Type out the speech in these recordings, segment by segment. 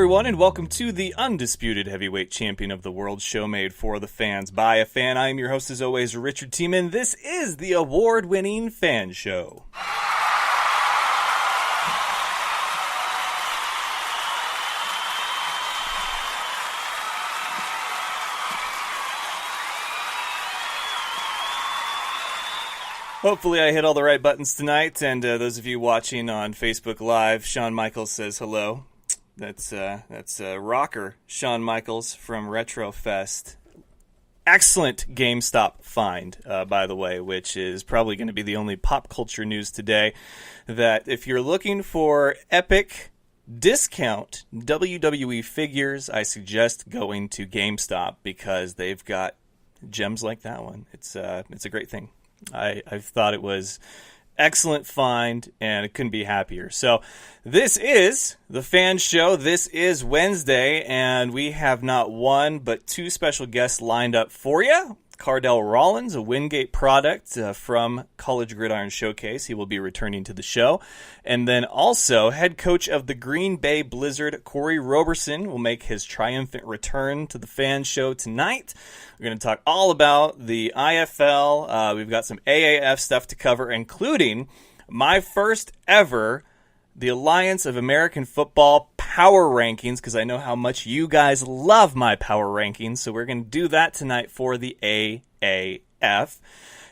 everyone, and welcome to the undisputed heavyweight champion of the world show made for the fans by a fan. I am your host, as always, Richard Tiemann. This is the award-winning Fan Show. Hopefully I hit all the right buttons tonight, and those of you watching on Facebook Live, Shawn Michaels says hello. That's rocker Shawn Michaels from Retrofest. Excellent GameStop find, by the way, which is probably going to be the only pop culture news today. That if you're looking for epic discount WWE figures, I suggest going to GameStop because they've got gems like that one. It's a great thing. I thought it was excellent find, and it couldn't be happier. So this is the Fan Show. This is Wednesday, and we have not one but two special guests lined up for you. Cardell Rawlings, a Wingate product from College Gridiron Showcase. He will be returning to the show. And then also, head coach of the Green Bay Blizzard, Corey Roberson, will make his triumphant return to the Fan Show tonight. We're going to talk all about the IFL. We've got some AAF stuff to cover, including my first ever the Alliance of American Football Power Rankings, because I know how much you guys love my Power Rankings, so we're going to do that tonight for the AAF.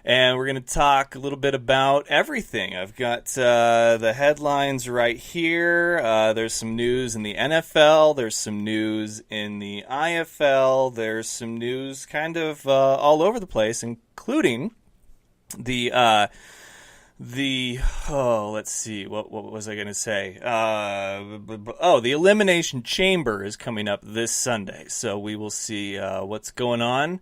And we're going to talk a little bit about everything. I've got the headlines right here. There's some news in the NFL. There's some news in the IFL. There's some news kind of all over the place, including let's see, what was I going to say? The Elimination Chamber is coming up this Sunday, so we will see what's going on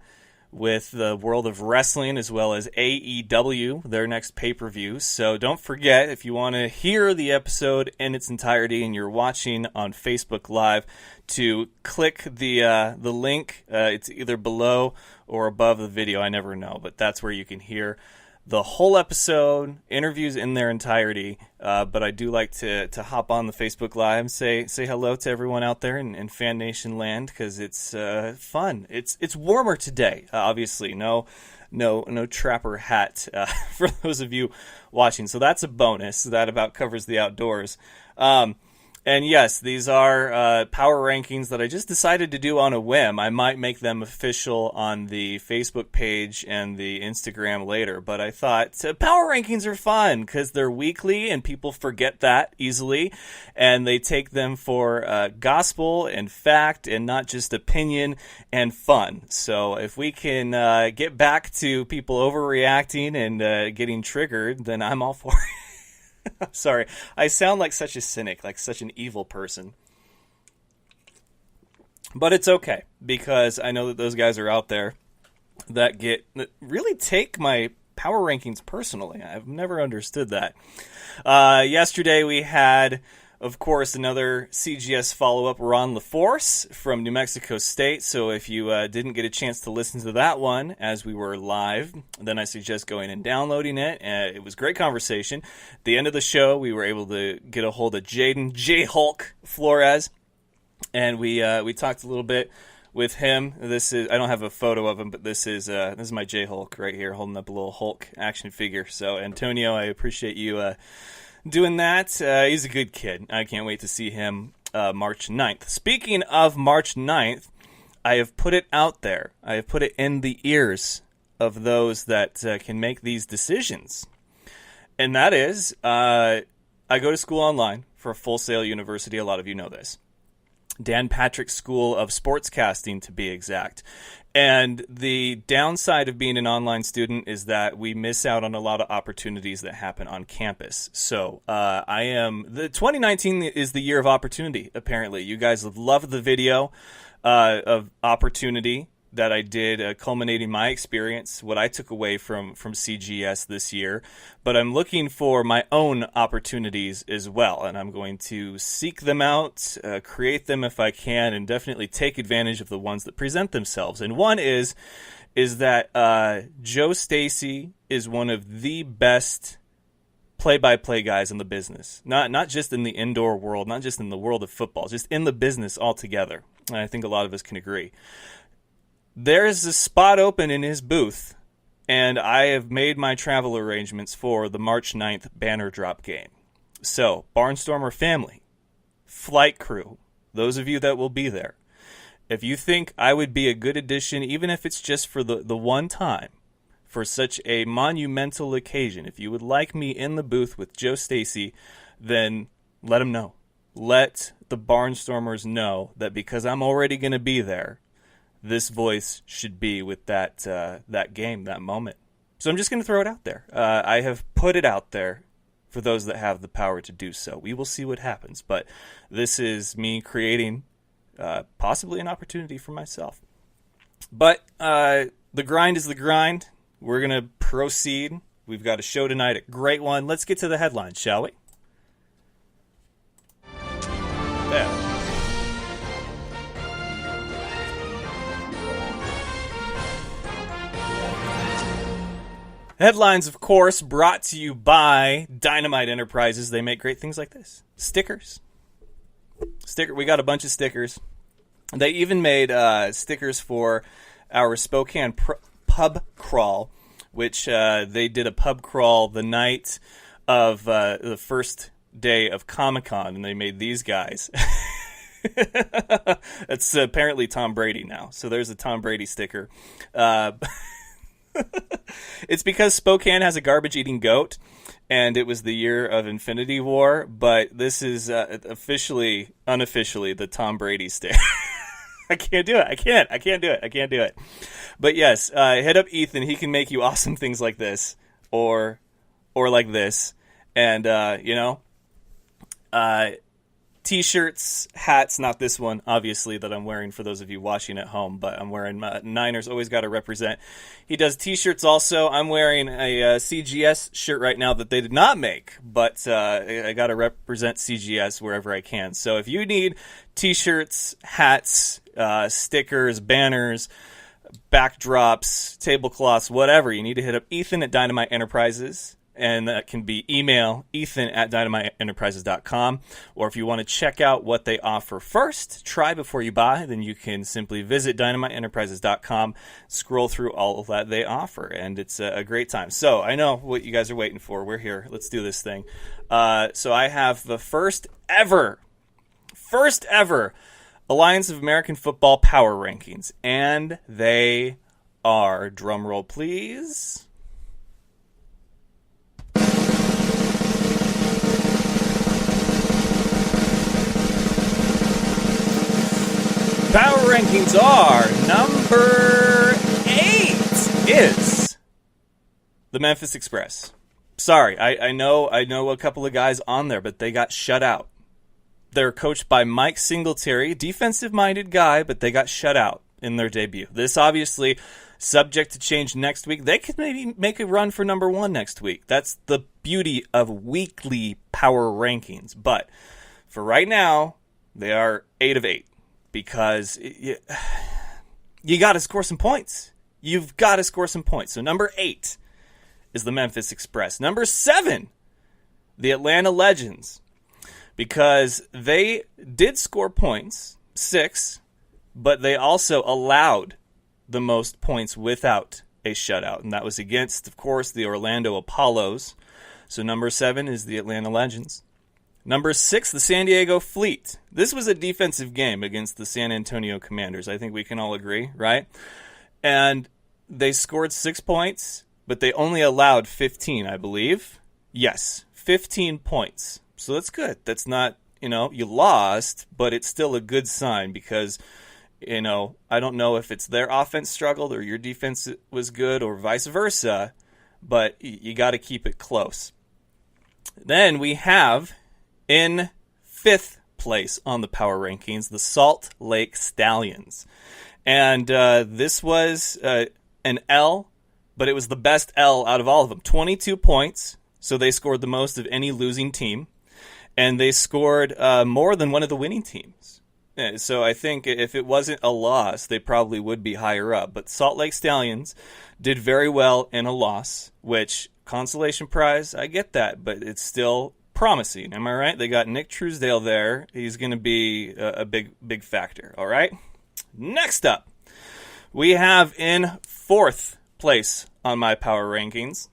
with the world of wrestling as well as AEW, their next pay-per-view. So don't forget, if you want to hear the episode in its entirety and you're watching on Facebook Live, to click the link. It's either below or above the video. I never know, but that's where you can hear the whole episode, interviews in their entirety, but I do like to hop on the Facebook Live and say hello to everyone out there in Fan Nation land, because it's fun. It's warmer today, obviously. No trapper hat for those of you watching. So that's a bonus. That about covers the outdoors. And yes, these are power rankings that I just decided to do on a whim. I might make them official on the Facebook page and the Instagram later, but I thought power rankings are fun because they're weekly and people forget that easily, and they take them for gospel and fact and not just opinion and fun. So if we can get back to people overreacting and getting triggered, then I'm all for it. I'm sorry. I sound like such a cynic, like such an evil person. But it's okay, because I know that those guys are out there that really take my power rankings personally. I've never understood that. Yesterday we had, of course, another CGS follow-up, Ron LaForce from New Mexico State. So if you didn't get a chance to listen to that one as we were live, then I suggest going and downloading it. It was a great conversation. At the end of the show, we were able to get a hold of Jaden J-Hulk Flores, and we talked a little bit with him. This is, I don't have a photo of him, but this is my J-Hulk right here, holding up a little Hulk action figure. So Antonio, I appreciate you doing that. He's a good kid. I can't wait to see him March 9th. Speaking of March 9th, I have put it out there. I have put it in the ears of those that can make these decisions. And that is, I go to school online for Full Sail University. A lot of you know this. Dan Patrick School of Sportscasting, to be exact. And the downside of being an online student is that we miss out on a lot of opportunities that happen on campus. So the 2019 is the year of opportunity, apparently. You guys love the video of opportunity that I did, culminating my experience, what I took away from CGS this year. But I'm looking for my own opportunities as well, and I'm going to seek them out, create them if I can, and definitely take advantage of the ones that present themselves. And one is that Joe Stacy is one of the best play-by-play guys in the business, not just in the indoor world, not just in the world of football, just in the business altogether. And I think a lot of us can agree. There's a spot open in his booth, and I have made my travel arrangements for the March 9th banner drop game. So, Barnstormer family, flight crew, those of you that will be there, if you think I would be a good addition, even if it's just for the one time, for such a monumental occasion, if you would like me in the booth with Joe Stacy, then let them know. Let the Barnstormers know that because I'm already going to be there, this voice should be with that game, that moment. So I'm just going to throw it out there. I have put it out there for those that have the power to do so. We will see what happens, but this is me creating possibly an opportunity for myself. But the grind is the grind. We're going to proceed. We've got a show tonight, a great one. Let's get to the headlines, shall we? There. Headlines, of course, brought to you by Dynamite Enterprises. They make great things like this. Stickers. We got a bunch of stickers. They even made stickers for our Spokane pub crawl, which they did a pub crawl the night of the first day of Comic-Con, and they made these guys. It's apparently Tom Brady now, so there's a Tom Brady sticker. It's because Spokane has a garbage-eating goat, and it was the year of Infinity War, but this is unofficially, the Tom Brady sticker. I can't do it. I can't do it. But yes, hit up Ethan. He can make you awesome things like this, or like this, and T-shirts, hats, not this one, obviously, that I'm wearing for those of you watching at home, but I'm wearing Niners, always got to represent. He does T-shirts also. I'm wearing a CGS shirt right now that they did not make, but I got to represent CGS wherever I can. So if you need T-shirts, hats, stickers, banners, backdrops, tablecloths, whatever, you need to hit up Ethan at Dynamite Enterprises. And that can be email ethan@dynamiteenterprises.com. Or if you want to check out what they offer first, try before you buy, then you can simply visit dynamiteenterprises.com, scroll through all of that they offer, and it's a great time. So I know what you guys are waiting for. We're here. Let's do this thing. So I have the first ever Alliance of American Football Power Rankings, and they are, drumroll please, power rankings are number 8 is the Memphis Express. Sorry, I know a couple of guys on there, but they got shut out. They're coached by Mike Singletary, defensive-minded guy, but they got shut out in their debut. This obviously subject to change next week. They could maybe make a run for number 1 next week. That's the beauty of weekly power rankings. But for right now, they are 8 of 8. Because you got to score some points. You've got to score some points. So number 8 is the Memphis Express. Number 7, the Atlanta Legends. Because they did score points, 6, but they also allowed the most points without a shutout. And that was against, of course, the Orlando Apollos. So number 7 is the Atlanta Legends. Number 6, the San Diego Fleet. This was a defensive game against the San Antonio Commanders. I think we can all agree, right? And they scored 6 points, but they only allowed 15, I believe. Yes, 15 points. So that's good. That's not, you lost, but it's still a good sign because, I don't know if it's their offense struggled or your defense was good or vice versa, but you got to keep it close. Then we have, in 5th place on the power rankings, the Salt Lake Stallions. And this was an L, but it was the best L out of all of them. 22 points, so they scored the most of any losing team. And they scored more than one of the winning teams. So I think if it wasn't a loss, they probably would be higher up. But Salt Lake Stallions did very well in a loss, which consolation prize, I get that, but it's still promising. Am I right? They got Nick Truesdale there. He's going to be a big factor. All right. Next up, we have in fourth place on my power rankings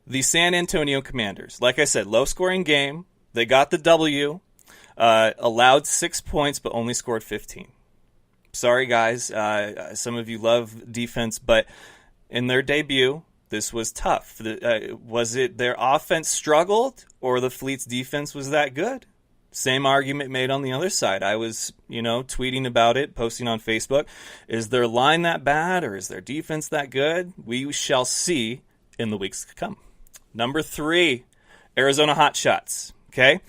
the San Antonio Commanders. Like I said, low-scoring game. They got the W. Allowed 6 points, but only scored 15. Sorry, guys. Some of you love defense, but in their debut, this was tough. Was it their offense struggled, or the Fleet's defense was that good? Same argument made on the other side. I was, tweeting about it, posting on Facebook. Is their line that bad, or is their defense that good? We shall see in the weeks to come. Number 3, Arizona Hotshots. Okay?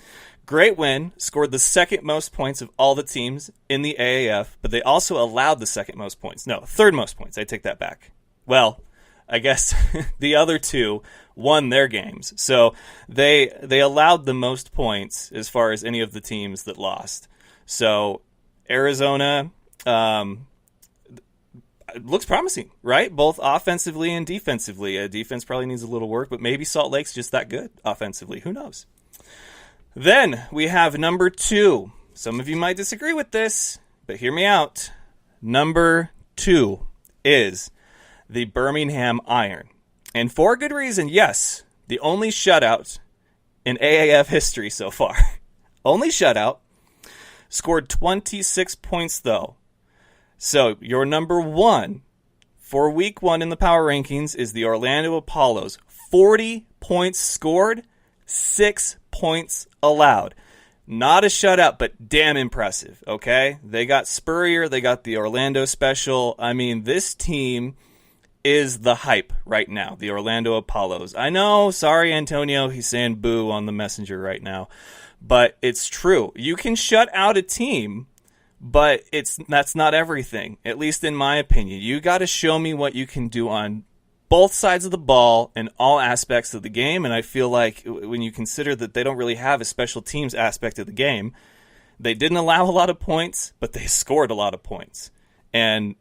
Great win, scored the second most points of all the teams in the AAF, but they also allowed the second most points. No, third most points. I take that back. Well, I guess the other two won their games. So they allowed the most points as far as any of the teams that lost. So Arizona looks promising, right? Both offensively and defensively. Defense probably needs a little work, but maybe Salt Lake's just that good offensively. Who knows? Then we have number 2. Some of you might disagree with this, but hear me out. Number 2 is the Birmingham Iron. And for a good reason, yes, the only shutout in AAF history so far. Only shutout. Scored 26 points, though. So your number 1 for week 1 in the power rankings is the Orlando Apollos. 40 points scored, 6 points allowed. Not a shutout, but damn impressive, okay? They got Spurrier, they got the Orlando special. I mean, this team is the hype right now, the Orlando Apollos. I know, sorry, Antonio, he's saying boo on the messenger right now. But it's true. You can shut out a team, but that's not everything, at least in my opinion. You got to show me what you can do on both sides of the ball in all aspects of the game, and I feel like when you consider that they don't really have a special teams aspect of the game, they didn't allow a lot of points, but they scored a lot of points. And,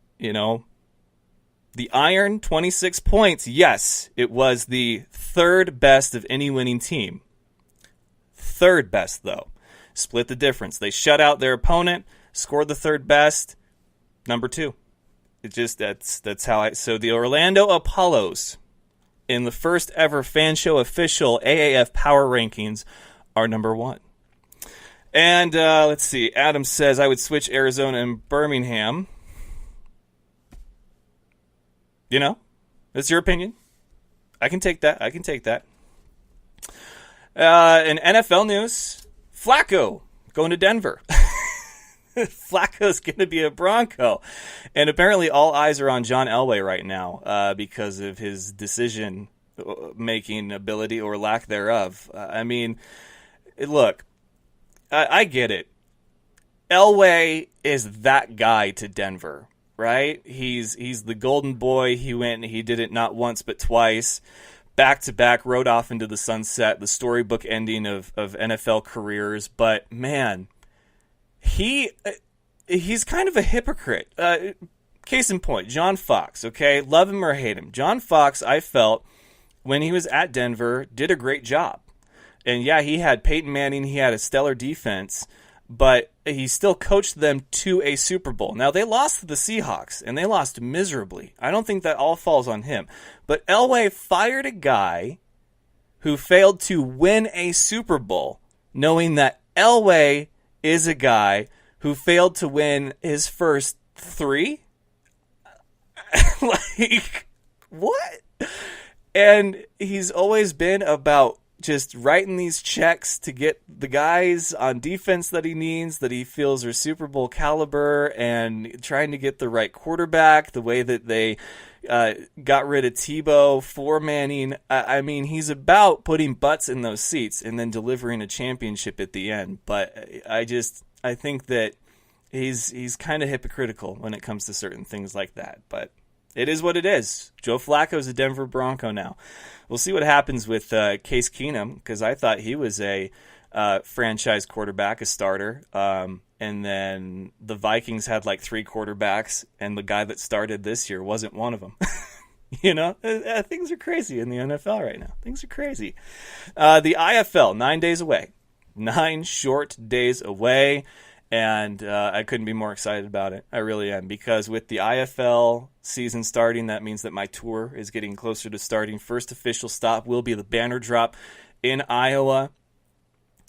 the Iron, 26 points, yes, it was the third best of any winning team. Third best, though. Split the difference. They shut out their opponent, scored the third best, number 2. It just that's how so the Orlando Apollos in the first ever Fan Show official AAF power rankings are number 1. And let's see. Adam says I would switch Arizona and Birmingham. That's your opinion. I can take that. In NFL news, Flacco going to Denver. Flacco's going to be a Bronco. And apparently all eyes are on John Elway right now because of his decision-making ability or lack thereof. Look, I get it. Elway is that guy to Denver, right? He's the golden boy. He went and he did it not once but twice. Back-to-back, rode off into the sunset, the storybook ending of NFL careers. But, man, he's kind of a hypocrite. Case in point, John Fox, okay? Love him or hate him. John Fox, I felt, when he was at Denver, did a great job. And, yeah, he had Peyton Manning. He had a stellar defense. But he still coached them to a Super Bowl. Now, they lost to the Seahawks, and they lost miserably. I don't think that all falls on him. But Elway fired a guy who failed to win a Super Bowl, knowing that Elway is a guy who failed to win his first 3? What? And he's always been about just writing these checks to get the guys on defense that he needs, that he feels are Super Bowl caliber, and trying to get the right quarterback, the way that they got rid of Tebow for Manning. He's about putting butts in those seats and then delivering a championship at the end. But I think that he's kind of hypocritical when it comes to certain things like that. But it is what it is. Joe Flacco's a Denver Bronco now. We'll see what happens with Case Keenum, because I thought he was a franchise quarterback, a starter. And then the Vikings had like 3 quarterbacks, and the guy that started this year wasn't one of them. Things are crazy in the NFL right now. Things are crazy. The IFL, 9 days away. 9 short days away. And I couldn't be more excited about it. I really am. Because with the IFL season starting, that means that my tour is getting closer to starting. First official stop will be the banner drop in Iowa.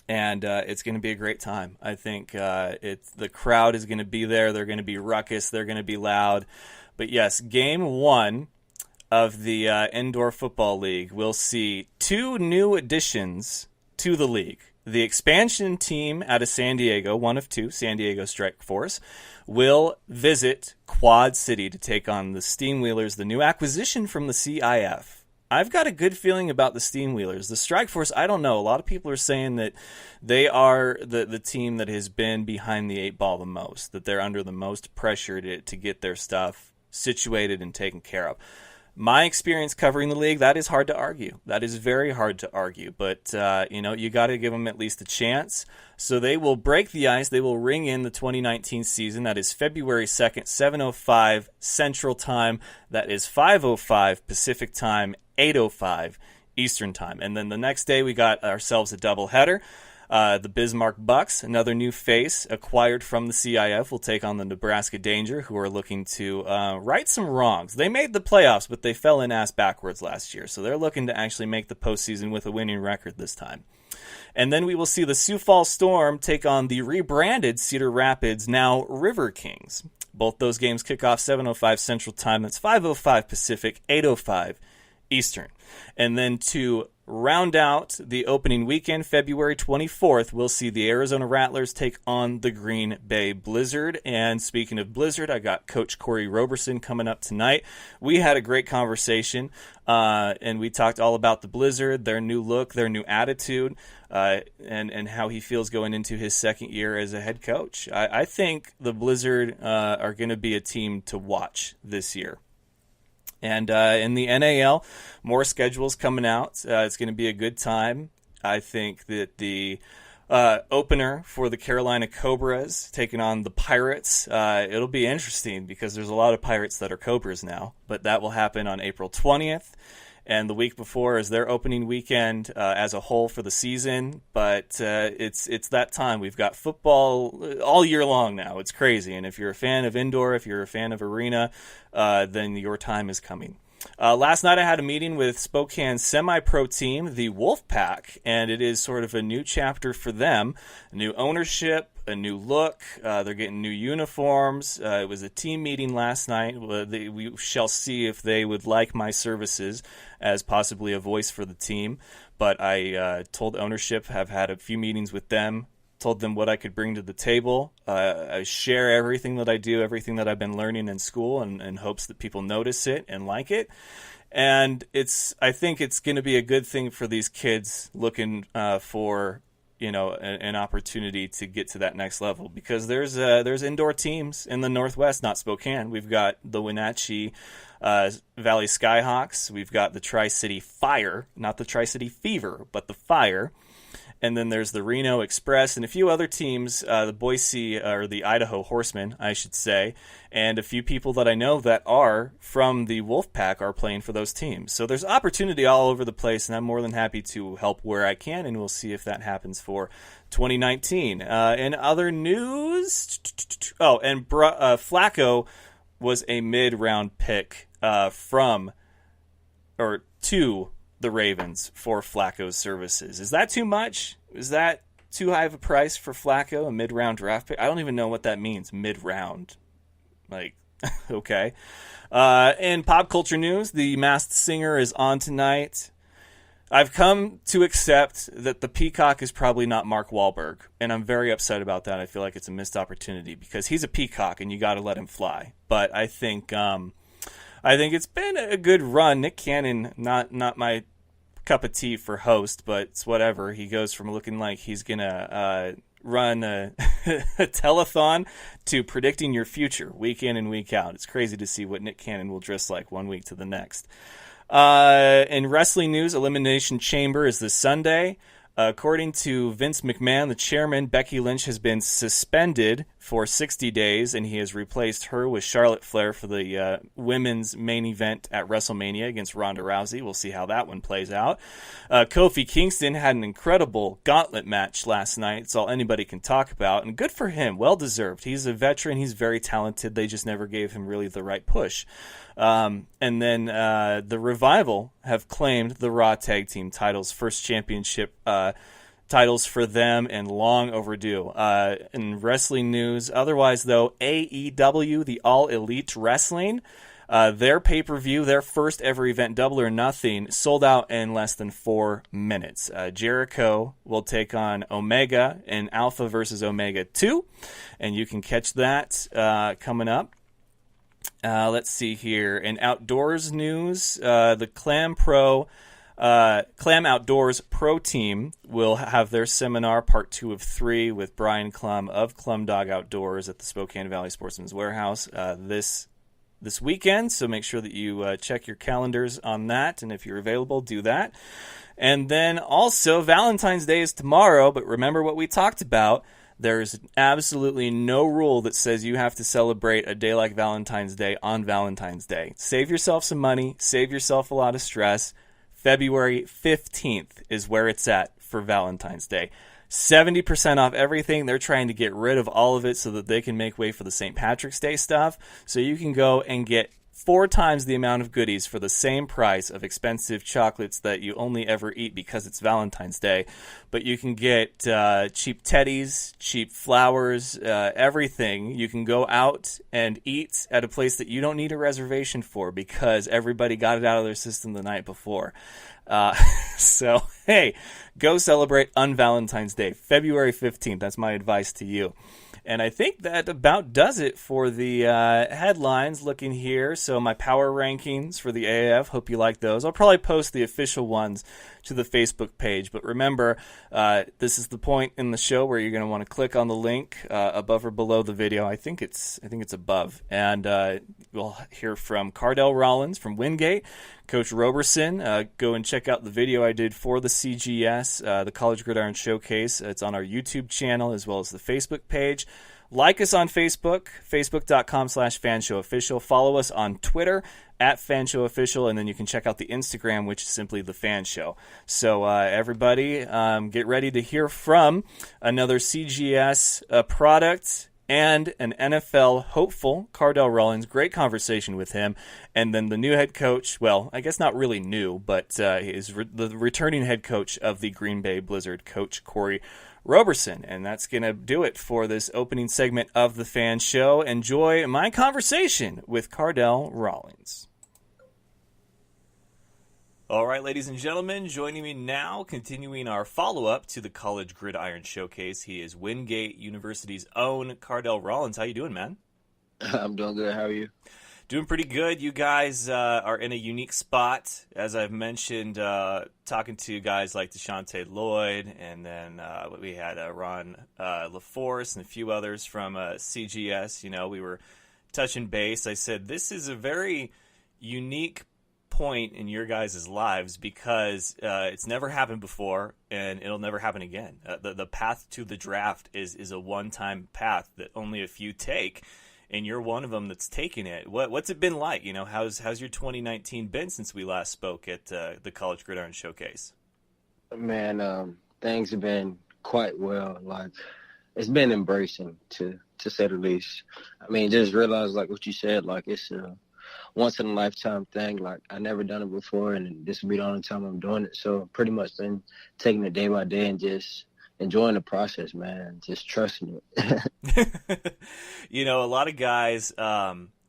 And it's going to be a great time. I think the crowd is going to be there. They're going to be ruckus. They're going to be loud. But yes, game 1 of the Indoor Football League will see 2 new additions to the league. The expansion team out of San Diego, one of 2, San Diego Strike Force, will visit Quad City to take on the Steamwheelers, the new acquisition from the CIF. I've got a good feeling about the Steamwheelers. The Strike Force, I don't know. A lot of people are saying that they are the team that has been behind the 8 ball the most, that they're under the most pressure to get their stuff situated and taken care of. My experience covering the league, that is hard to argue. That is very hard to argue. But, you got to give them at least a chance. So they will break the ice. They will ring in the 2019 season. That is February 2nd, 7:05 Central Time. That is 5:05 Pacific Time, 8:05 Eastern Time. And then the next day we got ourselves a doubleheader. The Bismarck Bucks, another new face acquired from the CIF, will take on the Nebraska Danger, who are looking to right some wrongs. They made the playoffs, but they fell in ass backwards last year, so they're looking to actually make the postseason with a winning record this time. And then we will see the Sioux Falls Storm take on the rebranded Cedar Rapids, now River Kings. Both those games kick off 7:05 Central Time. That's 5:05 Pacific, 8:05 Eastern. And then to round out the opening weekend, February 24th, we'll see the Arizona Rattlers take on the Green Bay Blizzard. And speaking of Blizzard, I got Coach Corey Roberson coming up tonight. We had a great conversation, and we talked all about the Blizzard, their new look, their new attitude, and how he feels going into his second year as a head coach. I think the Blizzard are going to be a team to watch this year. And in the NAL, more schedules coming out. It's going to be a good time. I think that the opener for the Carolina Cobras taking on the Pirates, it'll be interesting because there's a lot of Pirates that are Cobras now. But that will happen on April 20th. And the week before is their opening weekend as a whole for the season. But it's that time. We've got football all year long now. It's crazy. And if you're a fan of indoor, if you're a fan of arena, then your time is coming. Last night I had a meeting with Spokane's semi-pro team, the Wolfpack, and it is sort of a new chapter for them. New ownership, a new look. They're getting new uniforms. It was a team meeting last night. We shall see if they would like my services as possibly a voice for the team. But I told ownership, have had a few meetings with them, told them what I could bring to the table. I share everything that I do, everything that I've been learning in school, and in hopes that people notice it and like it. And I think it's going to be a good thing for these kids looking for an opportunity to get to that next level, because there's indoor teams in the Northwest, not Spokane. We've got the Wenatchee Valley Skyhawks. We've got the Tri-City Fire, not the Tri-City Fever, but the Fire. And then there's the Reno Express and a few other teams, the Boise, or the Idaho Horsemen, I should say, and a few people that I know that are from the Wolfpack are playing for those teams. So there's opportunity all over the place, and I'm more than happy to help where I can, and we'll see if that happens for 2019. In other news, Flacco was a mid-round pick to the Ravens for Flacco's services. Is that too much? Is that too high of a price for Flacco, a mid-round draft pick? I don't even know what that means, mid-round. Okay. In pop culture news, The Masked Singer is on tonight. I've come to accept that the peacock is probably not Mark Wahlberg, and I'm very upset about that. I feel like it's a missed opportunity because he's a peacock and you got to let him fly. But I think it's been a good run. Nick Cannon, not my cup of tea for host, but it's whatever. He goes from looking like he's going to run a telethon to predicting your future week in and week out. It's crazy to see what Nick Cannon will dress like one week to the next. In wrestling news, Elimination Chamber is this Sunday. According to Vince McMahon, the chairman, Becky Lynch has been suspended for 60 days, and he has replaced her with Charlotte Flair for the women's main event at WrestleMania against Ronda Rousey. We'll see how that one plays out. Kofi Kingston had an incredible gauntlet match last night. It's all anybody can talk about, and good for him. Well-deserved. He's a veteran. He's very talented. They just never gave him really the right push. And then the Revival have claimed the Raw Tag Team titles, first championship titles for them, and long overdue. In wrestling news, otherwise though, AEW, the All Elite Wrestling, their pay-per-view, their first ever event, Double or Nothing, sold out in less than 4 minutes. Jericho will take on Omega in Alpha versus Omega 2, and you can catch that coming up. Let's see here. In outdoors news, the Clam Outdoors Pro Team will have their seminar, part 2 of 3, with Brian Clum of Clum Dog Outdoors at the Spokane Valley Sportsman's Warehouse this weekend. So make sure that you check your calendars on that, and if you're available, do that. And then also, Valentine's Day is tomorrow, but remember what we talked about. There's absolutely no rule that says you have to celebrate a day like Valentine's Day on Valentine's Day. Save yourself some money. Save yourself a lot of stress. February 15th is where it's at for Valentine's Day. 70% off everything. They're trying to get rid of all of it so that they can make way for the St. Patrick's Day stuff. So you can go and get 4 times the amount of goodies for the same price of expensive chocolates that you only ever eat because it's Valentine's Day. But you can get cheap teddies, cheap flowers, everything. You can go out and eat at a place that you don't need a reservation for because everybody got it out of their system the night before. So, hey, go celebrate on Valentine's Day, February 15th. That's my advice to you. And I think that about does it for the headlines looking here. So my power rankings for the AAF, hope you like those. I'll probably post the official ones to the Facebook page. But remember, this is the point in the show where you're going to want to click on the link above or below the video. I think it's above. And we'll hear from Cardell Rawlings from Wingate, Coach Roberson. Go and check out the video I did for the CGS, the College Gridiron Showcase. It's on our YouTube channel as well as the Facebook page. Like us on Facebook, facebook.com/FanShowOfficial. Follow us on Twitter @FanShowOfficial, and then you can check out the Instagram, which is simply The Fan Show. So everybody, get ready to hear from another CGS product and an NFL hopeful, Cardell Rawlings. Great conversation with him. And then the new head coach, well, I guess not really new, but is the returning head coach of the Green Bay Blizzard, Coach Corey Roberson. And that's going to do it for this opening segment of The Fan Show. Enjoy my conversation with Cardell Rawlings. All right, ladies and gentlemen, joining me now, continuing our follow-up to the College Gridiron Showcase, he is Wingate University's own Cardell Rawlings. How you doing, man? I'm doing good. How are you? Doing pretty good. You guys are in a unique spot, as I've mentioned, talking to guys like Deshaunte Lloyd, and then we had Ron LaForce and a few others from CGS. You know, we were touching base. I said, this is a very unique point in your guys' lives because it's never happened before and it'll never happen again. The path to the draft is a one-time path that only a few take, and you're one of them that's taking it. What's it been like? You know, how's your 2019 been since we last spoke at the College Gridiron Showcase? Man, things have been quite well. Like, it's been embracing to say the least. I mean, just realize, like what you said, like it's a once in a lifetime thing. Like, I never done it before, and this will be the only time I'm doing it. So pretty much been taking it day by day and just enjoying the process, man. Just trusting it. You know, a lot of guys,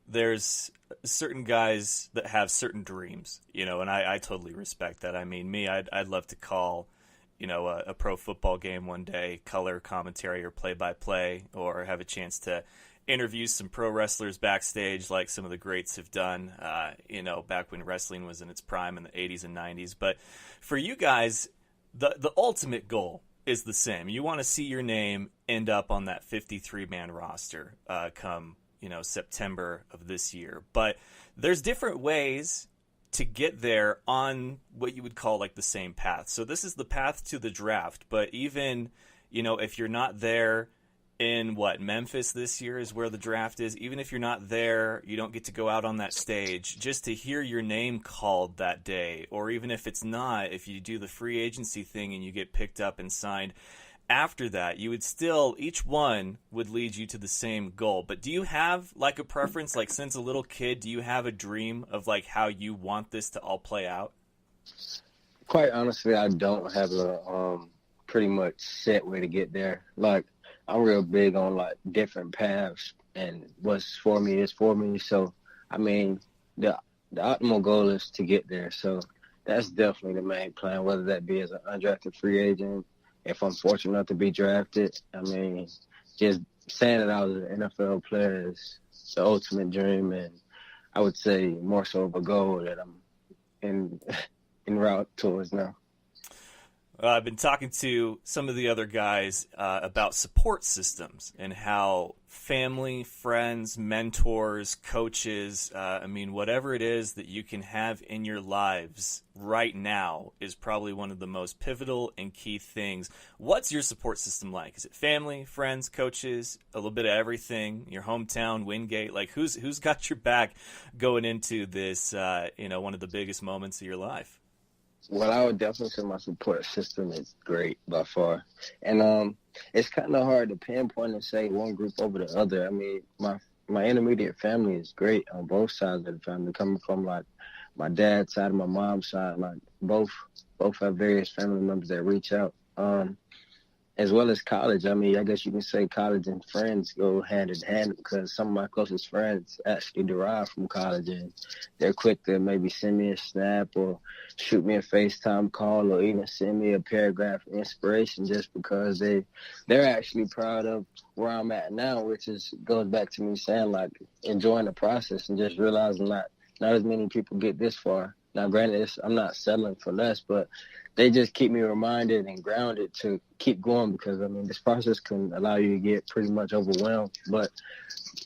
there's certain guys that have certain dreams, you know, and I totally respect that. I mean, me, I'd love to call, you know, a pro football game one day, color commentary or play-by-play, or have a chance to interview some pro wrestlers backstage like some of the greats have done, you know, back when wrestling was in its prime in the 80s and 90s. But for you guys, the ultimate goal is the same. You want to see your name end up on that 53-man roster come, you know, September of this year. But there's different ways to get there on what you would call like the same path. So this is the path to the draft, but even, if you're not there in Memphis this year is where the draft is, even if you're not there, you don't get to go out on that stage, just to hear your name called that day, or even if it's not, if you do the free agency thing and you get picked up and signed after that, you would still, each one would lead you to the same goal. But do you have like a preference, like since a little kid, do you have a dream of like how you want this to all play out? Quite honestly, I don't have a pretty much set way to get there. Like, I'm real big on like different paths, and what's for me is for me. So, I mean, the optimal goal is to get there. So that's definitely the main plan, whether that be as an undrafted free agent, if I'm fortunate enough to be drafted. I mean, just saying that I was an NFL player is the ultimate dream, and I would say more so of a goal that I'm in route towards now. I've been talking to some of the other guys about support systems and how family, friends, mentors, coaches, whatever it is that you can have in your lives right now is probably one of the most pivotal and key things. What's your support system like? Is it family, friends, coaches, a little bit of everything, your hometown, Wingate? Like, who's got your back going into this, one of the biggest moments of your life? Well, I would definitely say my support system is great by far. And it's kind of hard to pinpoint and say one group over the other. I mean, my intermediate family is great on both sides of the family, coming from like my dad's side and my mom's side. Like both have various family members that reach out. As well as college. I mean, I guess you can say college and friends go hand in hand, because some of my closest friends actually derive from college, and they're quick to maybe send me a snap or shoot me a FaceTime call or even send me a paragraph of inspiration just because they're actually proud of where I'm at now, which goes back to me saying like enjoying the process and just realizing not as many people get this far. Now, granted, I'm not settling for less, but they just keep me reminded and grounded to keep going, because, I mean, this process can allow you to get pretty much overwhelmed. But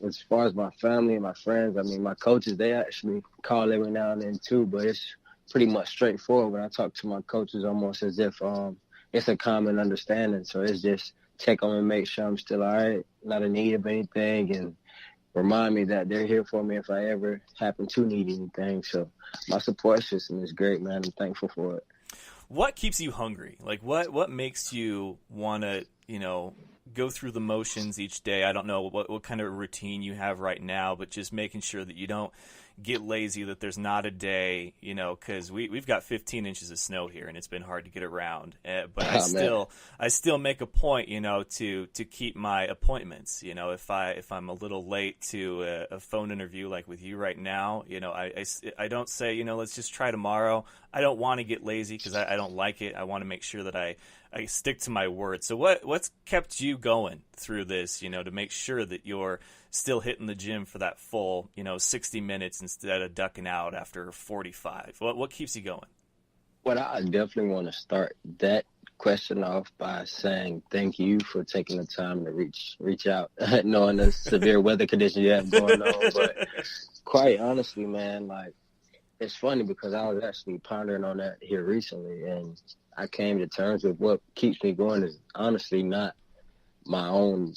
as far as my family and my friends, I mean, my coaches, they actually call every now and then too, but it's pretty much straightforward. When I talk to my coaches, almost as if it's a common understanding. So it's just check on me and make sure I'm still all right, not in need of anything, and remind me that they're here for me if I ever happen to need anything. So my support system is great, man. I'm thankful for it. What keeps you hungry? Like what makes you want to, go through the motions each day? I don't know what kind of routine you have right now, but just making sure that you don't get lazy, that there's not a day, because we've got 15 inches of snow here and it's been hard to get around. But I still make a point, to keep my appointments. If I'm a little late to a phone interview like with you right now, I don't say, let's just try tomorrow. I don't want to get lazy because I don't like it. I want to make sure that I stick to my word. So what's kept you going through this, to make sure that you're still hitting the gym for that full, 60 minutes instead of ducking out after 45? What keeps you going? Well, I definitely want to start that question off by saying thank you for taking the time to reach out, knowing the severe weather conditions you have going on. But quite honestly, man, like, it's funny because I was actually pondering on that here recently, and I came to terms with what keeps me going is honestly not my own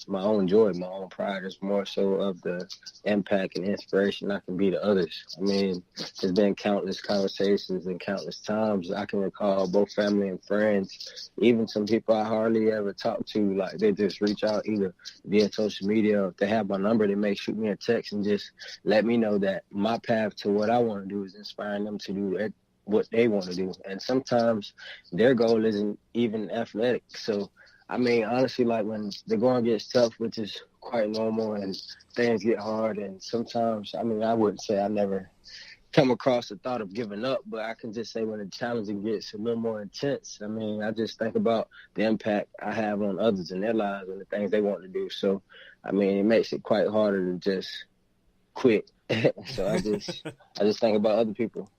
joy, my own pride. Is more so of the impact and inspiration I can be to others. I mean, there's been countless conversations and countless times I can recall, both family and friends, even some people I hardly ever talk to, like they just reach out either via social media, or if they have my number, they may shoot me a text and just let me know that my path to what I want to do is inspiring them to do what they want to do. And sometimes their goal isn't even athletic. So I mean, honestly, like when the going gets tough, which is quite normal, and things get hard, and sometimes, I mean, I wouldn't say I never come across the thought of giving up, but I can just say when the challenging gets a little more intense, I mean, I just think about the impact I have on others in their lives and the things they want to do. So, I mean, it makes it quite harder to just quit. So I just think about other people.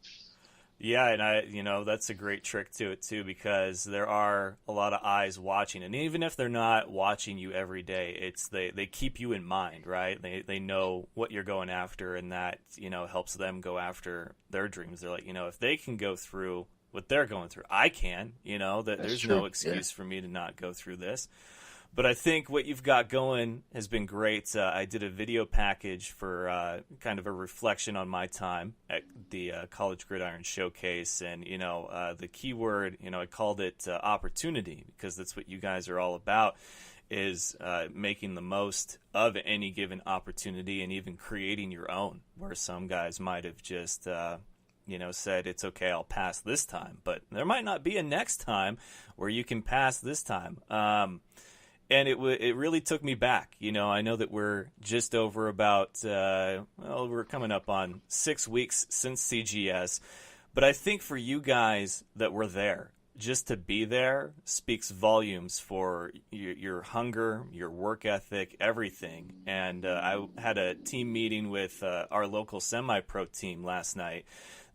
Yeah, and that's a great trick to it too, because there are a lot of eyes watching, and even if they're not watching you every day, they keep you in mind, right? They know what you're going after, and that helps them go after their dreams. They're like, if they can go through what they're going through, I can. That That's there's true. no Yeah. excuse for me to not go through this. But I think what you've got going has been great. I did a video package for kind of a reflection on my time at the College Gridiron Showcase, and the keyword, I called it opportunity, because that's what you guys are all about, is making the most of any given opportunity, and even creating your own. Where some guys might have just said, it's okay, I'll pass this time, but there might not be a next time where you can pass this time. And it really took me back. I know that we're just over about, we're coming up on 6 weeks since CGS. But I think for you guys that were there, just to be there speaks volumes for your hunger, your work ethic, everything. And I had a team meeting with our local semi-pro team last night.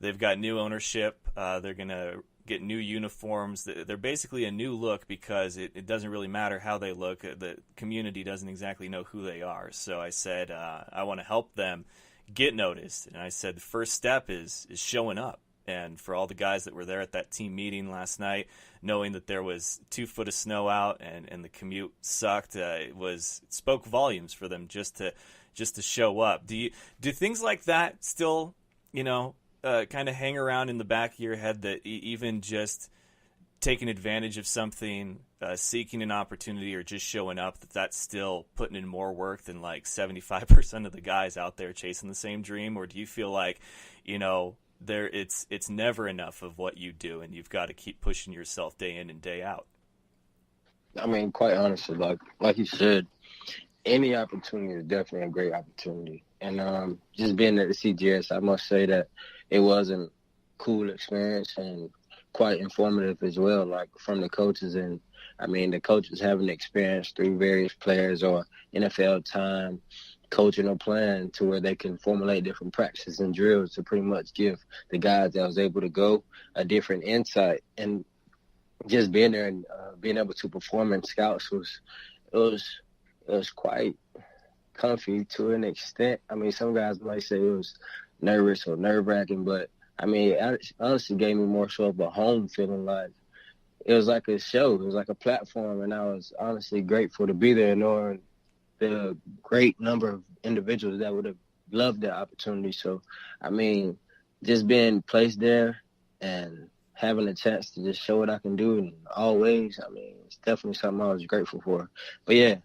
They've got new ownership. They're going to get new uniforms. They're basically a new look, because it doesn't really matter how they look. The community doesn't exactly know who they are. So I said, I want to help them get noticed. And I said, the first step is showing up. And for all the guys that were there at that team meeting last night, knowing that there was 2 foot of snow out and the commute sucked, it spoke volumes for them just to show up. Do things like that still, kind of hang around in the back of your head, that even just taking advantage of something, seeking an opportunity, or just showing up, that's still putting in more work than like 75% of the guys out there chasing the same dream? Or do you feel like, it's never enough of what you do, and you've got to keep pushing yourself day in and day out? I mean, quite honestly, like you said, any opportunity is definitely a great opportunity. And just being at the CGS, I must say that it was a cool experience and quite informative as well, like from the coaches. And I mean, the coaches having experience through various players or NFL time, coaching or playing, to where they can formulate different practices and drills to pretty much give the guys that was able to go a different insight. And just being there and being able to perform in scouts was quite comfy to an extent. I mean, some guys might say it was nervous or nerve-wracking, but I mean, it honestly gave me more so of a home feeling. Like it was like a show, it was like a platform, and I was honestly grateful to be there, knowing the great number of individuals that would have loved that opportunity. So, I mean, just being placed there and having a chance to just show what I can do in all ways, I mean, it's definitely something I was grateful for. But yeah,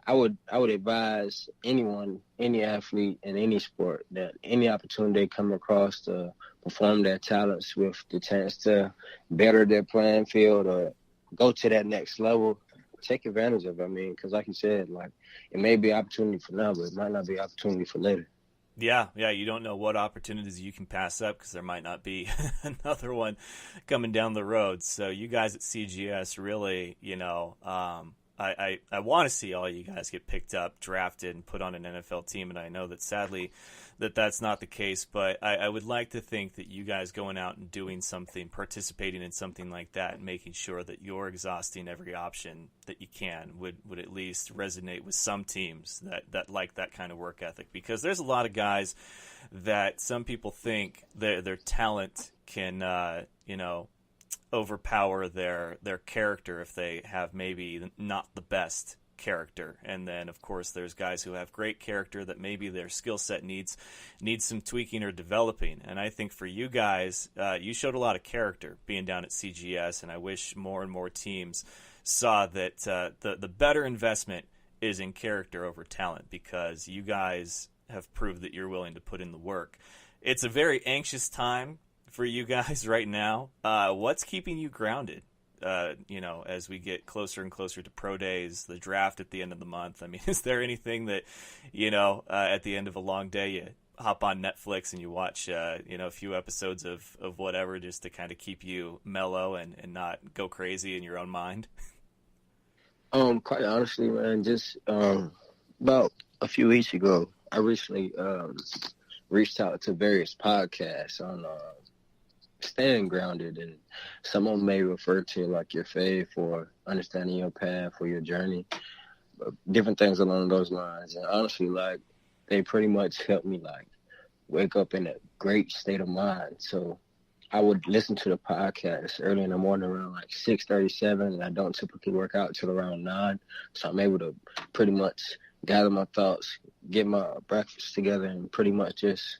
I would advise anyone, any athlete in any sport, that any opportunity they come across to perform their talents with the chance to better their playing field or go to that next level, take advantage of it. I mean, because like you said, like it may be an opportunity for now, but it might not be an opportunity for later. Yeah, you don't know what opportunities you can pass up, because there might not be another one coming down the road. So you guys at CGS really, I want to see all you guys get picked up, drafted, and put on an NFL team, and I know that sadly that's not the case, but I would like to think that you guys going out and doing something, participating in something like that, and making sure that you're exhausting every option that you can would at least resonate with some teams that like that kind of work ethic, because there's a lot of guys that some people think their talent can, overpower their character if they have maybe not the best character. And then of course there's guys who have great character that maybe their skill set needs some tweaking or developing. And I think for you guys, you showed a lot of character being down at CGS, and I wish more and more teams saw that the better investment is in character over talent, because you guys have proved that you're willing to put in the work. It's a very anxious time for you guys right now. What's keeping you grounded? As we get closer and closer to pro days, the draft at the end of the month. I mean, is there anything that, at the end of a long day, you hop on Netflix and you watch, a few episodes of whatever, just to kind of keep you mellow and not go crazy in your own mind? Quite honestly, man, just about a few weeks ago, I recently reached out to various podcasts on staying grounded. And some of them may refer to like your faith or understanding your path or your journey, different things along those lines. And honestly, like, they pretty much helped me like wake up in a great state of mind. So I would listen to the podcast early in the morning around like 6:37, and I don't typically work out till around 9. So I'm able to pretty much gather my thoughts, get my breakfast together, and pretty much just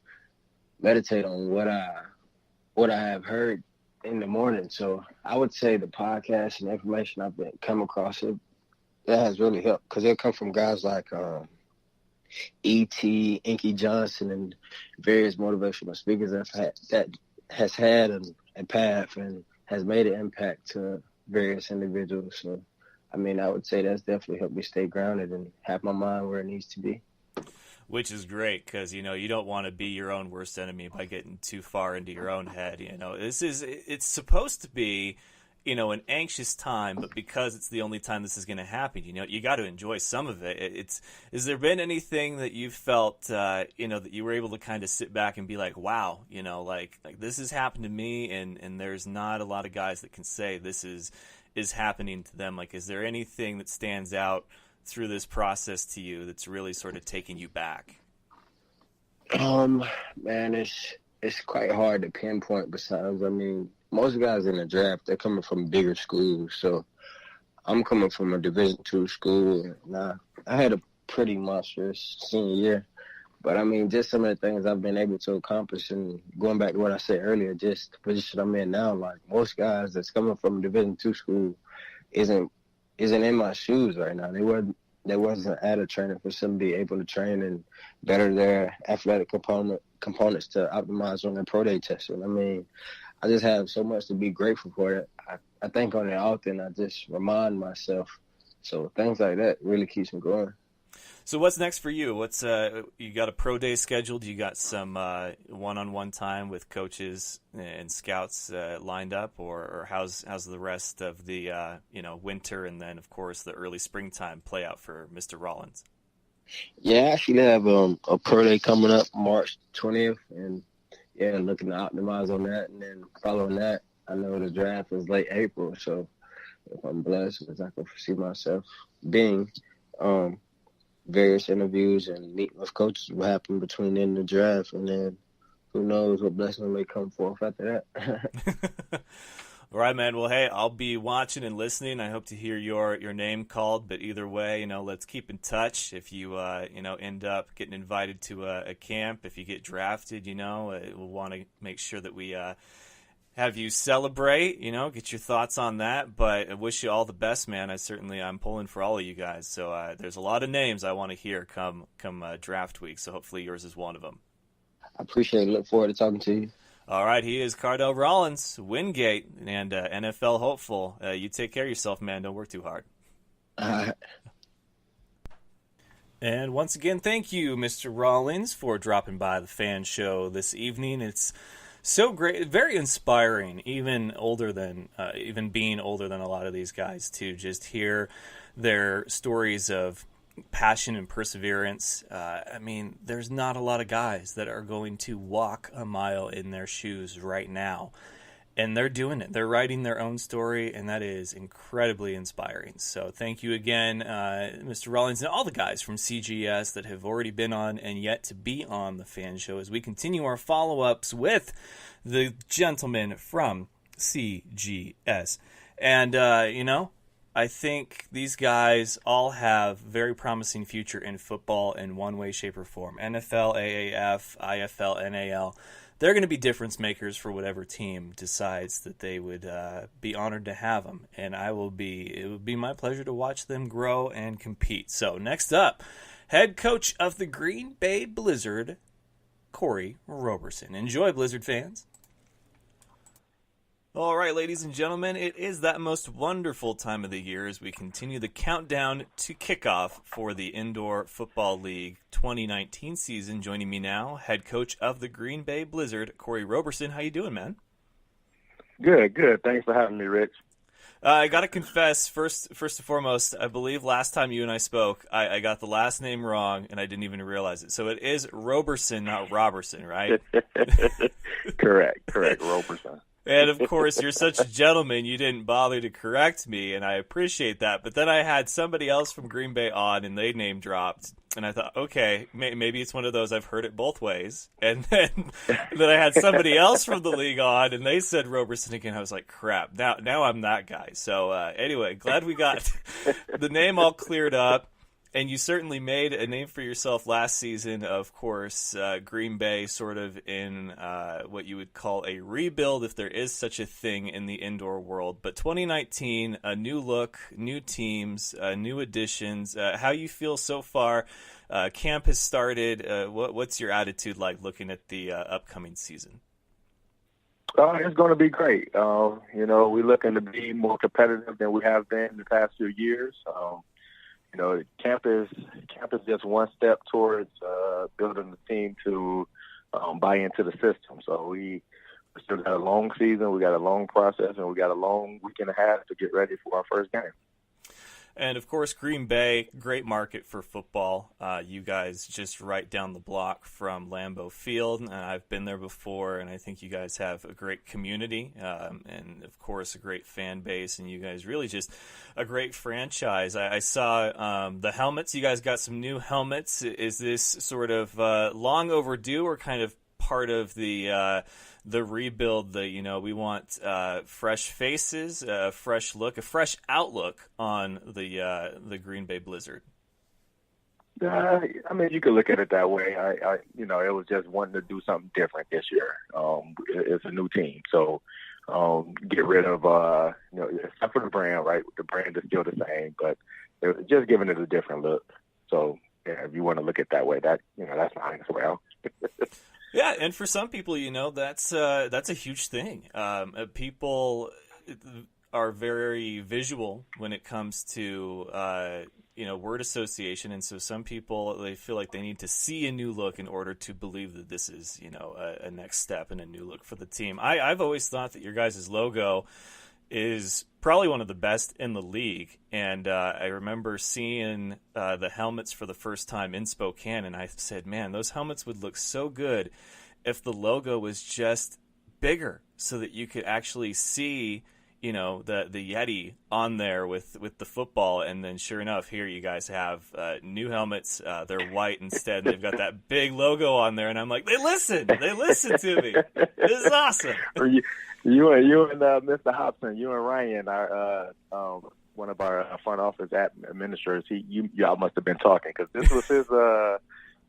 meditate on what I have heard in the morning. So I would say the podcast and information I've been come across, that has really helped, because it come from guys like E.T., Inky Johnson, and various motivational speakers that has had a path and has made an impact to various individuals. So, I mean, I would say that's definitely helped me stay grounded and have my mind where it needs to be. Which is great, because you don't want to be your own worst enemy by getting too far into your own head. It's supposed to be an anxious time, but because it's the only time this is going to happen, you got to enjoy some of it. Has there been anything that you felt, that you were able to kind of sit back and be like, wow, like this has happened to me, and there's not a lot of guys that can say this is happening to them. Like, is there anything that stands out through this process to you that's really sort of taking you back? Man, it's quite hard to pinpoint, besides, I mean, most guys in the draft, they're coming from bigger schools. So I'm coming from a Division II school. Now, I had a pretty monstrous senior year. But, I mean, just some of the things I've been able to accomplish, and going back to what I said earlier, just the position I'm in now, like most guys that's coming from a Division II school isn't in my shoes right now. There wasn't added training for some to be able to train and better their athletic components to optimize on their pro day testing. I mean, I just have so much to be grateful for. I think on it often. I just remind myself. So things like that really keeps me going. So what's next for you? What's you got a pro day scheduled? You got some one-on-one time with coaches and scouts lined up, or how's the rest of the winter, and then of course the early springtime play out for Mr. Rawlings? Yeah, I actually have a pro day coming up March 20th, and looking to optimize on that. And then following that, I know the draft is late April, so if I'm blessed, as I can foresee myself being, various interviews and meeting with coaches will happen between then and the draft, and then who knows what blessing may come forth after that. All right, man. Well, hey, I'll be watching and listening. I hope to hear your name called. But either way, let's keep in touch. If you end up getting invited to a camp, if you get drafted, we'll want to make sure that we have you celebrate. Get your thoughts on that. But I wish you all the best, man. I'm pulling for all of you guys. So there's a lot of names I want to hear come draft week. So hopefully yours is one of them. I appreciate it. Look forward to talking to you. All right, he is Cardell Rawlings, Wingate, and NFL hopeful. You take care of yourself, man. Don't work too hard. And once again, thank you, Mr. Rawlings, for dropping by the Fan Show this evening. It's so great, very inspiring, even being older than a lot of these guys, to just hear their stories of passion and perseverance. I mean, there's not a lot of guys that are going to walk a mile in their shoes right now, and they're doing it. They're writing their own story, and that is incredibly inspiring. So thank you again, Mr. Rawlings, and all the guys from CGS that have already been on and yet to be on the Fan Show as we continue our follow-ups with the gentlemen from CGS. And, I think these guys all have very promising future in football in one way, shape, or form. NFL, AAF, IFL, NAL. They're going to be difference makers for whatever team decides that they would be honored to have them. And it would be my pleasure to watch them grow and compete. So next up, head coach of the Green Bay Blizzard, Corey Roberson. Enjoy, Blizzard fans. All right, ladies and gentlemen, it is that most wonderful time of the year as we continue the countdown to kickoff for the Indoor Football League 2019 season. Joining me now, head coach of the Green Bay Blizzard, Corey Roberson. How you doing, man? Good. Thanks for having me, Rich. I got to confess, first and foremost, I believe last time you and I spoke, I got the last name wrong, and I didn't even realize it. So it is Roberson, not Roberson, right? Correct, Roberson. And of course, you're such a gentleman, you didn't bother to correct me, and I appreciate that. But then I had somebody else from Green Bay on, and they name dropped, and I thought, okay, maybe it's one of those I've heard it both ways. And then I had somebody else from the league on, and they said Roberson again. I was like, crap, now I'm that guy. So anyway, glad we got the name all cleared up. And you certainly made a name for yourself last season, of course, Green Bay sort of in what you would call a rebuild, if there is such a thing in the indoor world. But 2019, a new look, new teams, new additions. How you feel so far? Camp has started. What's your attitude like looking at the upcoming season? It's going to be great. We're looking to be more competitive than we have been in the past few years. Camp is just one step towards building the team to buy into the system. So we still got a long season, we got a long process, and we got a long week and a half to get ready for our first game. And, of course, Green Bay, great market for football. You guys just right down the block from Lambeau Field. I've been there before, and I think you guys have a great community and, of course, a great fan base. And you guys really just a great franchise. I saw the helmets. You guys got some new helmets. Is this sort of long overdue or kind of part of the rebuild? We want fresh faces, a fresh look, a fresh outlook on the Green Bay Blizzard. You could look at it that way. It was just wanting to do something different this year. It's a new team, so get rid of except for the brand, right? The brand is still the same, but they're just giving it a different look. So yeah, if you want to look at it that way, that's fine as well. Yeah, and for some people, that's a huge thing. People are very visual when it comes to word association, and so some people, they feel like they need to see a new look in order to believe that this is a next step and a new look for the team. I've always thought that your guys' logo is probably one of the best in the league, and I remember seeing the helmets for the first time in Spokane, and I said, man, those helmets would look so good if the logo was just bigger so that you could actually see the Yeti on there with the football. And then sure enough, here you guys have new helmets. They're white instead. They've got that big logo on there, and I'm like, they listen to me. This is awesome. You and Mr. Hobson, you and Ryan, our one of our front office administrators. Y'all must have been talking, because this was his.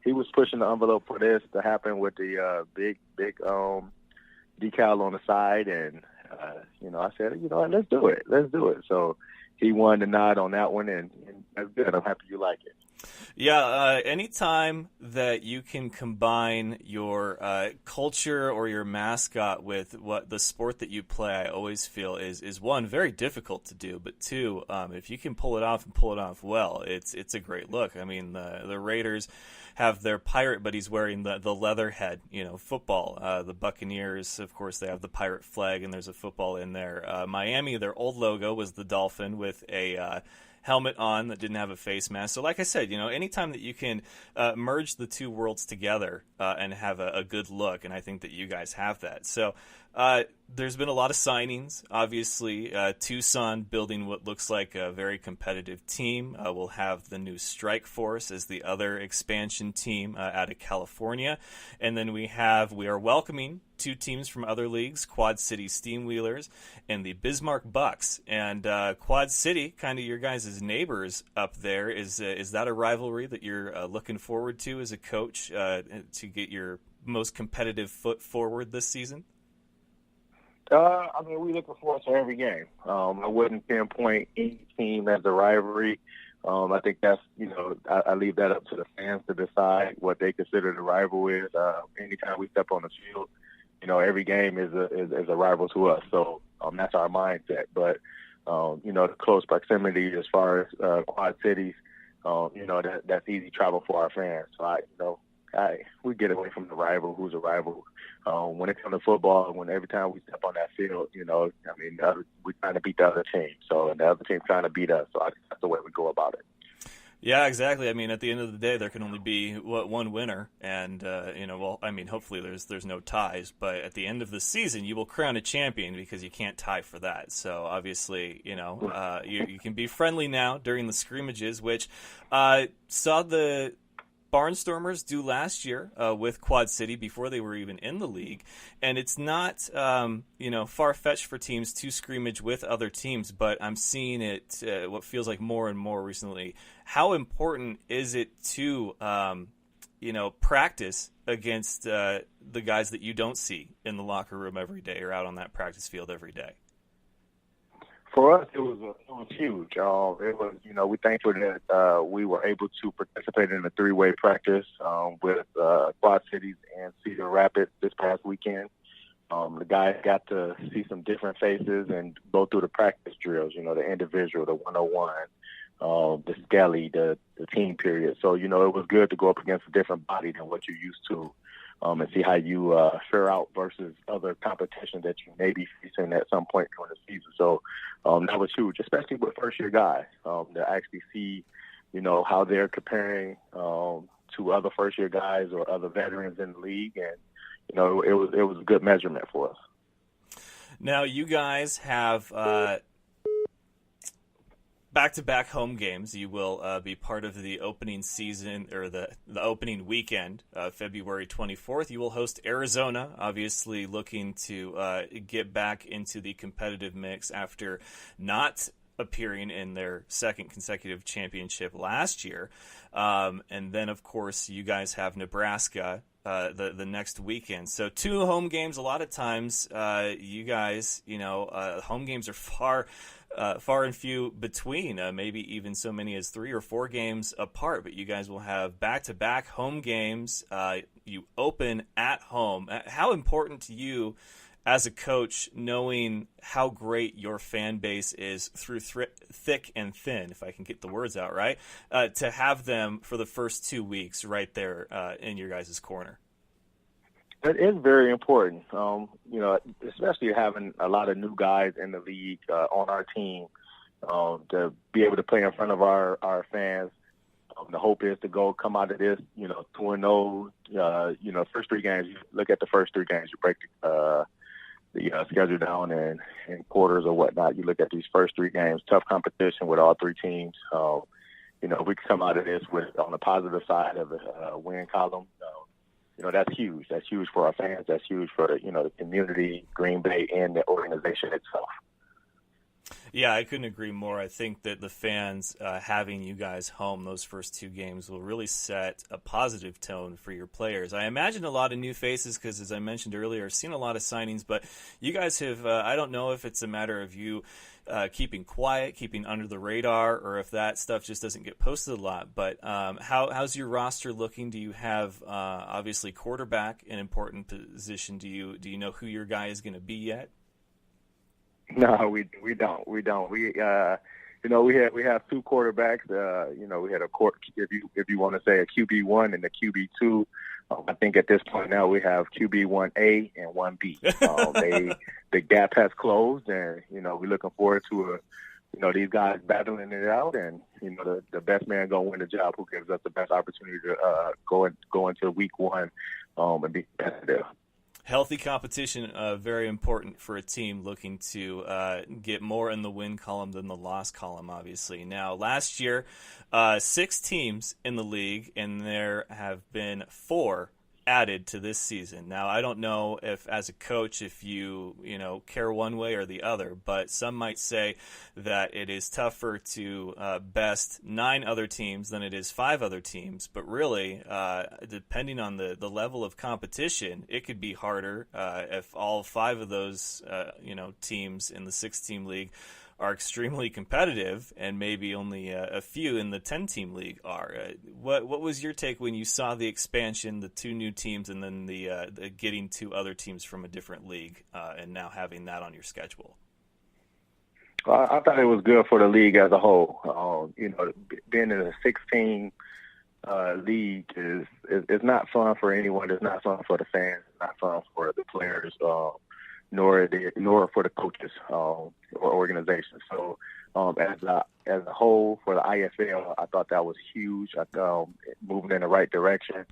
He was pushing the envelope for this to happen with the big decal on the side, and I said, let's do it. So he won the nod on that one, and that's good. I'm happy you like it. Yeah, anytime that you can combine your culture or your mascot with what the sport that you play, I always feel is one, very difficult to do, but two, if you can pull it off and pull it off well, it's a great look. I mean, the Raiders have their pirate, but he's wearing the leather head, football. The Buccaneers, of course, they have the pirate flag, and there's a football in there. Miami, their old logo was the dolphin with a helmet on that didn't have a face mask. So like I said, anytime that you can merge the two worlds together and have a good look, and I think that you guys have that. So there's been a lot of signings. Obviously, Tucson building what looks like a very competitive team. We'll have the new Strike Force as the other expansion team out of California. And then we are welcoming two teams from other leagues, Quad City Steamwheelers and the Bismarck Bucks. And Quad City, kind of your guys' neighbors up there, is that a rivalry that you're looking forward to as a coach to get your most competitive foot forward this season? We looking forward to every game. I wouldn't pinpoint each team as a rivalry. I think that's, I leave that up to the fans to decide what they consider the rival is. Anytime we step on the field, every game is a rival to us. So that's our mindset. But, the close proximity as far as Quad Cities, that's easy travel for our fans. So, we get away from the rival, who's a rival. When it comes to football, every time we step on that field, we're trying to beat the other team. So, and the other team trying to beat us. So I think that's the way we go about it. Yeah, exactly. I mean, at the end of the day, there can only be one winner, and well, I mean, hopefully there's no ties. But at the end of the season, you will crown a champion because you can't tie for that. So obviously, you can be friendly now during the scrimmages, which saw the Barnstormers do last year with Quad City before they were even in the league, and it's not far fetched for teams to scrimmage with other teams, but I'm seeing it what feels like more and more recently. How important is it to practice against the guys that you don't see in the locker room every day or out on that practice field every day? For us, it was huge. It was, we thankful that we were able to participate in a three-way practice with Quad Cities and Cedar Rapids this past weekend. The guys got to see some different faces and go through the practice drills, the individual, the 101, the skelly, the team period. So, it was good to go up against a different body than what you're used to. And see how you fare out versus other competition that you may be facing at some point during the season. So that was huge, especially with first-year guys, to actually see, how they're comparing to other first-year guys or other veterans in the league. And, it was a good measurement for us. Now, you guys have back-to-back home games. You will be part of the opening season, or the opening weekend, February 24th. You will host Arizona, obviously looking to get back into the competitive mix after not appearing in their second consecutive championship last year. And then, of course, you guys have Nebraska the next weekend. So 2 home games. A lot of times, you guys, home games are far and few between, maybe even so many as 3 or 4 games apart, but you guys will have back-to-back home games. You open at home. How important to you as a coach, knowing how great your fan base is through thick and thin, if I can get the words out right, to have them for the first 2 weeks right there in your guys' corner? It is very important, especially having a lot of new guys in the league on our team to be able to play in front of our fans. The hope is to come out of this, 2-0. First 3 games, you look at the first 3 games, you break the schedule down in quarters or whatnot. You look at these first 3 games, tough competition with all 3 teams. We can come out of this on the positive side of the win column. That's huge. That's huge for our fans. That's huge for the community, Green Bay, and the organization itself. Yeah, I couldn't agree more. I think that the fans having you guys home those first 2 games will really set a positive tone for your players. I imagine a lot of new faces because, as I mentioned earlier, I've seen a lot of signings, but you guys have, I don't know if it's a matter of you keeping quiet, keeping under the radar, or if that stuff just doesn't get posted a lot. But how's your roster looking? Do you have, obviously, quarterback, an important position? Do you know who your guy is going to be yet? No, we don't. We don't. We have 2 quarterbacks. We had if you want to say a QB1 and a QB2. I think at this point now we have QB1A and 1B. The gap has closed, and we're looking forward to these guys battling it out, and the best man gonna win the job. Who gives us the best opportunity to go into week 1 and be competitive. Healthy competition, very important for a team looking to get more in the win column than the loss column, obviously. Now, last year, 6 teams in the league, and there have been 4 added to this season. Now, I don't know if, as a coach, if you care one way or the other, but some might say that it is tougher to best 9 other teams than it is 5 other teams. But really, depending on the level of competition, it could be harder if all 5 of those teams in the 6-team league are extremely competitive, and maybe only a few in the 10-team league are. What was your take when you saw the expansion, the 2 new teams, and then the getting 2 other teams from a different league, and now having that on your schedule? I thought it was good for the league as a whole. Being in a 16 league is not fun for anyone. It's not fun for the fans. It's not fun for the players. Nor for the coaches or organizations. So as a whole for the IFL, I thought that was huge. I thought moving in the right direction.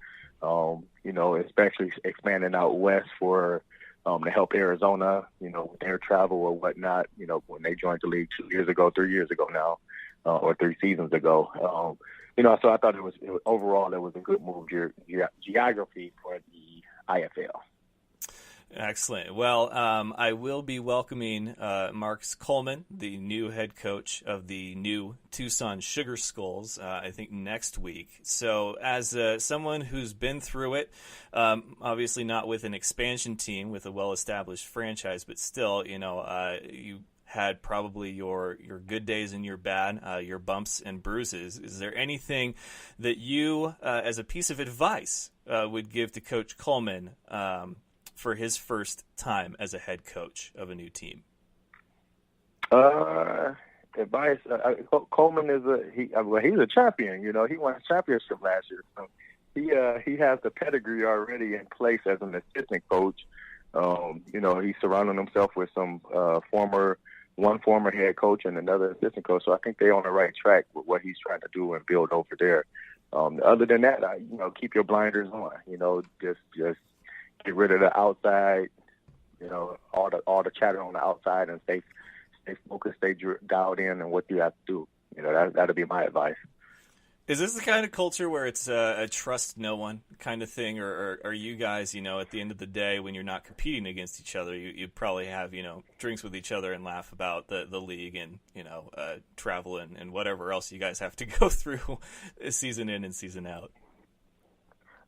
Especially expanding out west for to help Arizona, with their travel or whatnot. When they joined the league 3 years ago now, or 3 seasons ago. So I thought it was overall it was a good move geography for the IFL. Excellent. Well, I will be welcoming Marcus Coleman, the new head coach of the new Tucson Sugar Skulls, I think next week. So as someone who's been through it, obviously not with an expansion team, with a well-established franchise, but still, you had probably your good days and your bad, your bumps and bruises. Is there anything that you, as a piece of advice, would give to Coach Coleman for his first time as a head coach of a new team? Advice. Coleman he's a champion. He won a championship last year. So he has the pedigree already in place as an assistant coach. He's surrounding himself with one former head coach and another assistant coach. So I think they're on the right track with what he's trying to do and build over there. Other than that, keep your blinders on. Just get rid of the outside, all the chatter on the outside, and stay focused, stay dialed in on what you have to do. That'll be my advice. Is this the kind of culture where it's a trust no one kind of thing, or are you guys, at the end of the day, when you're not competing against each other, you probably have, drinks with each other and laugh about the league and, travel and whatever else you guys have to go through season in and season out?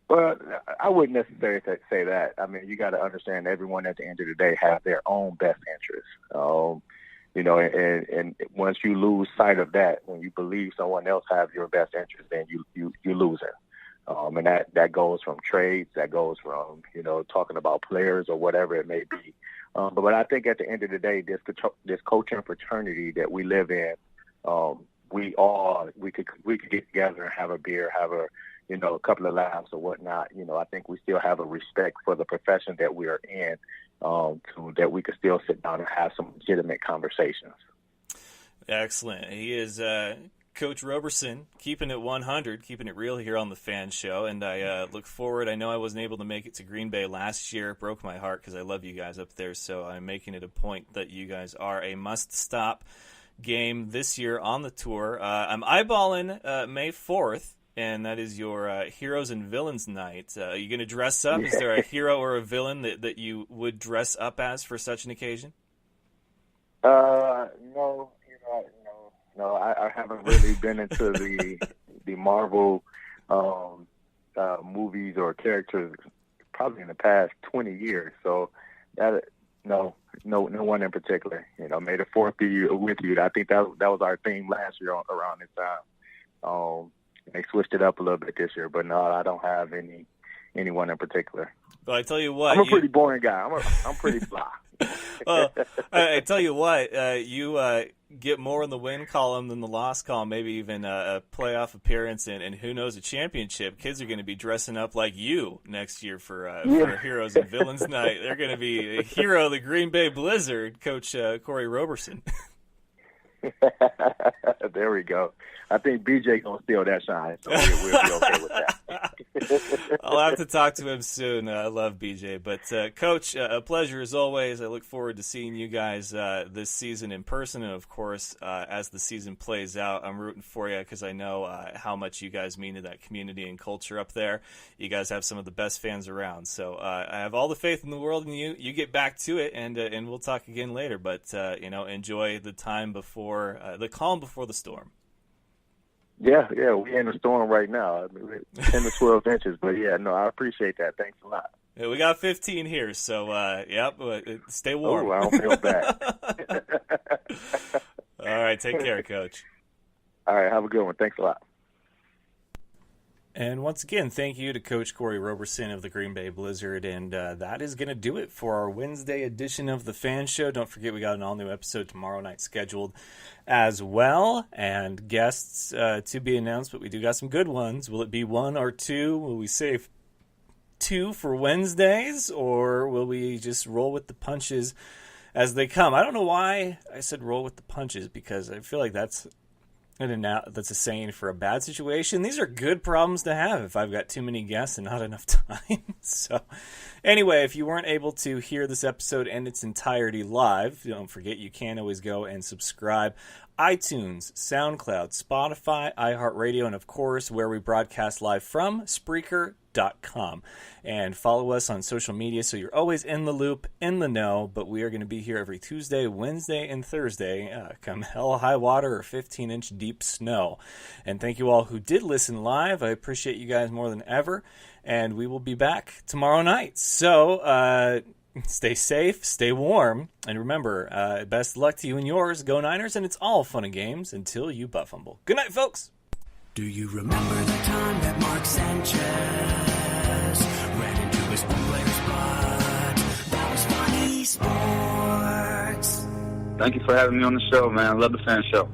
Well, I wouldn't necessarily say that. I mean, you got to understand everyone at the end of the day has their own best interests. And once you lose sight of that, when you believe someone else has your best interest, then you lose it. And that goes from trades, that goes from, talking about players or whatever it may be. But I think at the end of the day, this coaching fraternity that we live in, we could get together and have a beer, have a couple of laughs or whatnot. I think we still have a respect for the profession that we are in, that we could still sit down and have some legitimate conversations. Excellent. He is Coach Roberson, keeping it 100, keeping it real here on the Fan Show, and I look forward. I know I wasn't able to make it to Green Bay last year. It broke my heart because I love you guys up there, so I'm making it a point that you guys are a must-stop game this year on the tour. I'm eyeballing May 4th. And that is your Heroes and Villains night. Are you going to dress up? Is there a hero or a villain that you would dress up as for such an occasion? No. I haven't really been into the Marvel movies or characters probably in the past 20 years. So no one in particular. May the 4th be with you. I think that was our theme last year around this time. They switched it up a little bit this year, but no, I don't have anyone in particular. Well, I tell you what, I'm a pretty boring guy. I'm pretty blah. Well, I tell you what, you get more in the win column than the loss column, maybe even a playoff appearance, and who knows, a championship. Kids are going to be dressing up like you next year for Heroes and Villains night. They're going to be a hero of the Green Bay Blizzard, Coach Corey Roberson. There we go. I think BJ gonna steal that shine, so we'll be okay with that. I'll have to talk to him soon. I love BJ, but Coach, a pleasure as always. I look forward to seeing you guys this season in person, and of course, as the season plays out, I'm rooting for you because I know how much you guys mean to that community and culture up there. You guys have some of the best fans around, so I have all the faith in the world in you. You get back to it, and we'll talk again later. But enjoy the time before the calm before the storm. Yeah, we're in a storm right now. 10 to 12 inches, but I appreciate that. Thanks a lot. Yeah, we got 15 here, so stay warm. Oh, I don't feel bad. All right, take care, Coach. All right, have a good one. Thanks a lot. And once again, thank you to Coach Corey Roberson of the Green Bay Blizzard. And that is going to do it for our Wednesday edition of the Fan Show. Don't forget, we got an all-new episode tomorrow night scheduled as well. And guests to be announced, but we do got some good ones. Will it be one or two? Will we save two for Wednesdays? Or will we just roll with the punches as they come. I don't know why I said roll with the punches, because I feel like that's a saying for a bad situation. These are good problems to have if I've got too many guests and not enough time. So anyway, if you weren't able to hear this episode in its entirety live, don't forget you can always go and subscribe. iTunes, SoundCloud, Spotify, iHeartRadio, and of course, where we broadcast live from, Spreaker.com. And follow us on social media so you're always in the loop, in the know. But we are going to be here every Tuesday, Wednesday, and Thursday, come hell, high water, or 15-inch deep snow. And thank you all who did listen live. I appreciate you guys more than ever. And we will be back tomorrow night. So, stay safe, stay warm, and remember, best luck to you and yours. Go Niners, and it's all fun and games until you butt fumble. Good night, folks. Do you remember the time that Mark Sanchez ran into his own player's blood? That was funny sports. Thank you for having me on the show, man. I love the Fan Show.